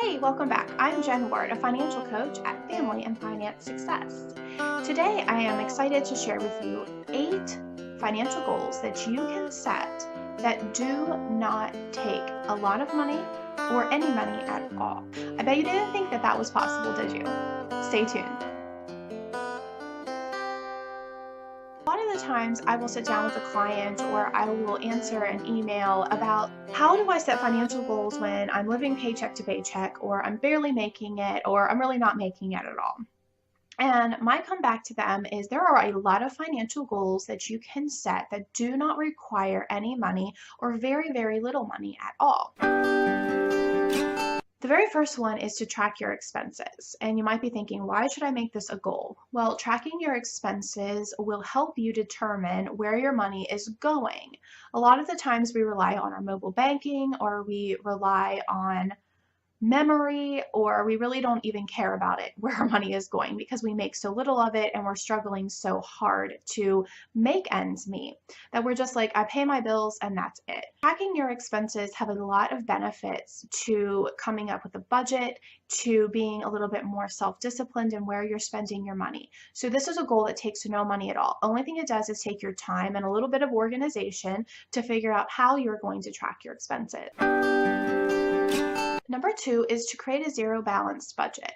Hey, welcome back. I'm Jen Ward, a financial coach at Family and Finance Success. Today, I am excited to share with you 8 financial goals that you can set that do not take a lot of money or any money at all. I bet you didn't think that that was possible, did you? Stay tuned. A lot of the times I will sit down with a client or I will answer an email about how do I set financial goals when I'm living paycheck to paycheck or I'm barely making it or I'm really not making it at all. And my comeback to them is there are a lot of financial goals that you can set that do not require any money or very, very little money at all. The very first one is to track your expenses. And you might be thinking, why should I make this a goal? Well, tracking your expenses will help you determine where your money is going. A lot of the times we rely on our mobile banking or we rely on memory, or we really don't even care about it where our money is going because we make so little of it and we're struggling so hard to make ends meet that we're just like, I pay my bills and that's it. Tracking your expenses have a lot of benefits to coming up with a budget, to being a little bit more self-disciplined in where you're spending your money. So this is a goal that takes no money at all. Only thing it does is take your time and a little bit of organization to figure out how you're going to track your expenses. Number 2 is to create a zero balanced budget.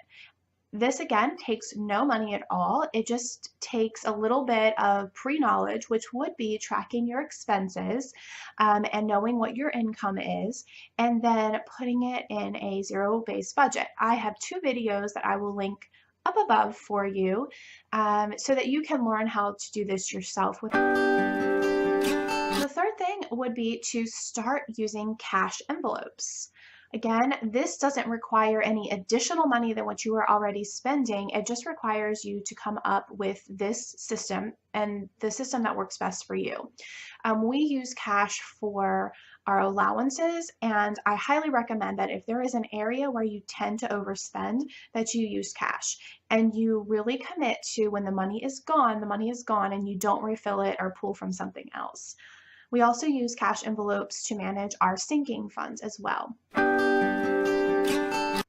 This again takes no money at all. It just takes a little bit of pre-knowledge, which would be tracking your expenses and knowing what your income is, and then putting it in a zero-based budget. I have 2 videos that I will link up above for you so that you can learn how to do this yourself. The third thing would be to start using cash envelopes. Again, this doesn't require any additional money than what you are already spending. It just requires you to come up with this system and the system that works best for you. We use cash for our allowances, and I highly recommend that if there is an area where you tend to overspend, that you use cash and you really commit to when the money is gone, and you don't refill it or pull from something else. We also use cash envelopes to manage our sinking funds as well.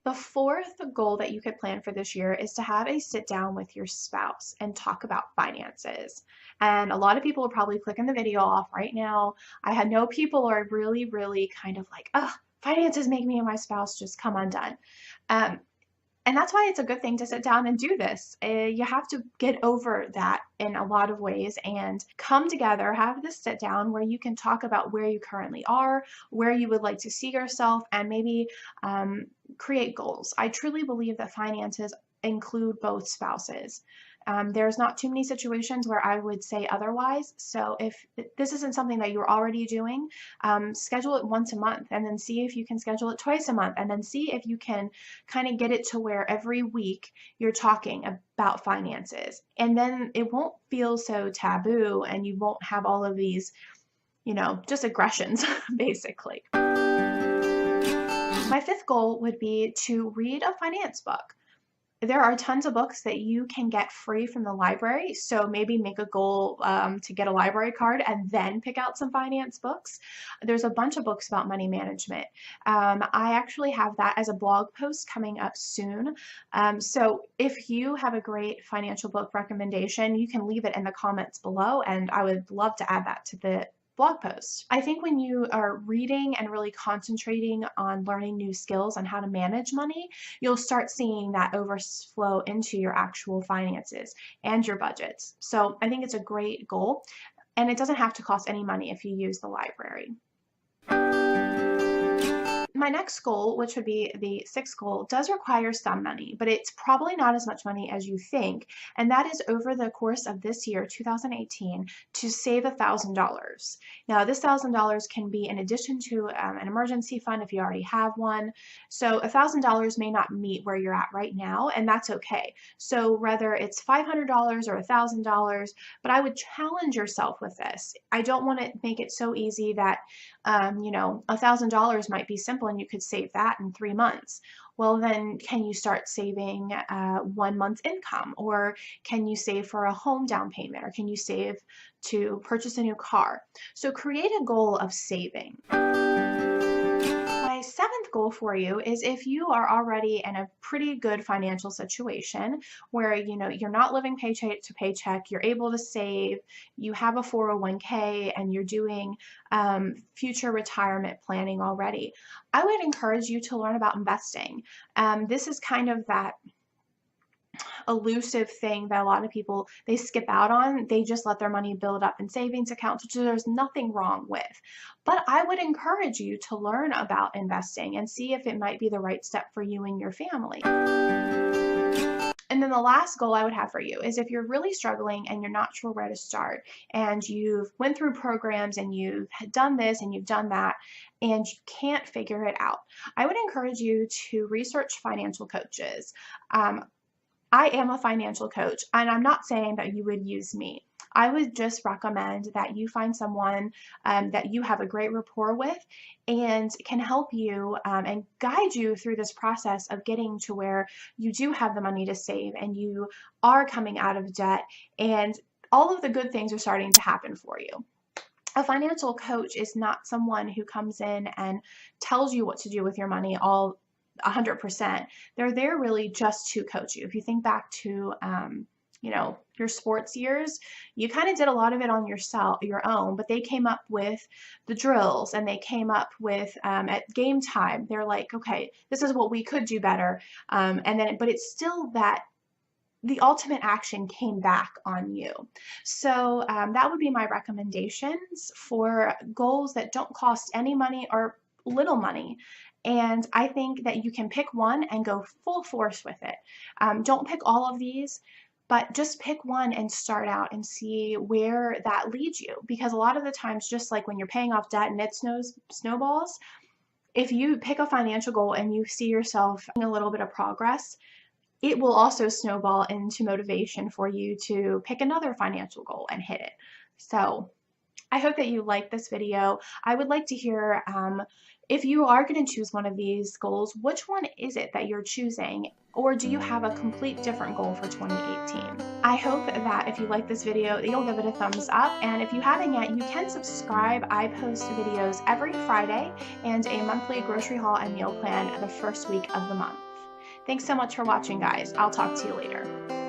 The fourth goal that you could plan for this year is to have a sit down with your spouse and talk about finances. And a lot of people are probably clicking the video off right now. I know people are really, really kind of like, oh, finances make me and my spouse just come undone. And that's why it's a good thing to sit down and do this. You have to get over that in a lot of ways and come together, have this sit down where you can talk about where you currently are, where you would like to see yourself, and maybe create goals. I truly believe that finances include both spouses. There's not too many situations where I would say otherwise. So if this isn't something that you're already doing, schedule it once a month and then see if you can schedule it twice a month and then see if you can kind of get it to where every week you're talking about finances. And then it won't feel so taboo and you won't have all of these, just aggressions, basically. My fifth goal would be to read a finance book. There are tons of books that you can get free from the library, so maybe make a goal to get a library card and then pick out some finance books. There's a bunch of books about money management. I actually have that as a blog post coming up soon. So if you have a great financial book recommendation, you can leave it in the comments below, and I would love to add that to the blog post. I think when you are reading and really concentrating on learning new skills on how to manage money, you'll start seeing that overflow into your actual finances and your budgets. So I think it's a great goal, and it doesn't have to cost any money if you use the library. My next goal, which would be the sixth goal, does require some money, but it's probably not as much money as you think, and that is over the course of this year, 2018, to save $1,000. Now, this $1,000 can be in addition to an emergency fund if you already have one, so $1,000 may not meet where you're at right now, and that's okay. So whether it's $500 or $1,000, but I would challenge yourself with this. I don't want to make it so easy that $1,000 might be simple and you could save that in 3 months. Well, then can you start saving 1 month's income? Or can you save for a home down payment? Or can you save to purchase a new car? So create a goal of saving. My My seventh goal for you is if you are already in a pretty good financial situation where you're not living paycheck to paycheck, you're able to save, you have a 401k, and you're doing future retirement planning already, I would encourage you to learn about investing. This is kind of that elusive thing that a lot of people they skip out on. They just let their money build up in savings accounts, which there's nothing wrong with. But I would encourage you to learn about investing and see if it might be the right step for you and your family. And then the last goal I would have for you is if you're really struggling and you're not sure where to start, and you've went through programs and you've done this and you've done that and you can't figure it out, I would encourage you to research financial coaches. I am a financial coach, and I'm not saying that you would use me. I would just recommend that you find someone that you have a great rapport with and can help you and guide you through this process of getting to where you do have the money to save and you are coming out of debt and all of the good things are starting to happen for you. A financial coach is not someone who comes in and tells you what to do with your money all 100%. They're there really just to coach you. If you think back to your sports years, you kind of did a lot of it on your own, but they came up with the drills and they came up with at game time, they're like, okay, this is what we could do better. But it's still that the ultimate action came back on you. So that would be my recommendations for goals that don't cost any money or little money. And I think that you can pick one and go full force with it. Don't pick all of these, but just pick one and start out and see where that leads you. Because a lot of the times, just like when you're paying off debt and it snowballs, if you pick a financial goal and you see yourself in a little bit of progress, it will also snowball into motivation for you to pick another financial goal and hit it. So I hope that you like this video. I would like to hear if you are going to choose one of these goals, which one is it that you're choosing? Or do you have a complete different goal for 2018? I hope that if you like this video, you'll give it a thumbs up. And if you haven't yet, you can subscribe. I post videos every Friday and a monthly grocery haul and meal plan the first week of the month. Thanks so much for watching, guys. I'll talk to you later.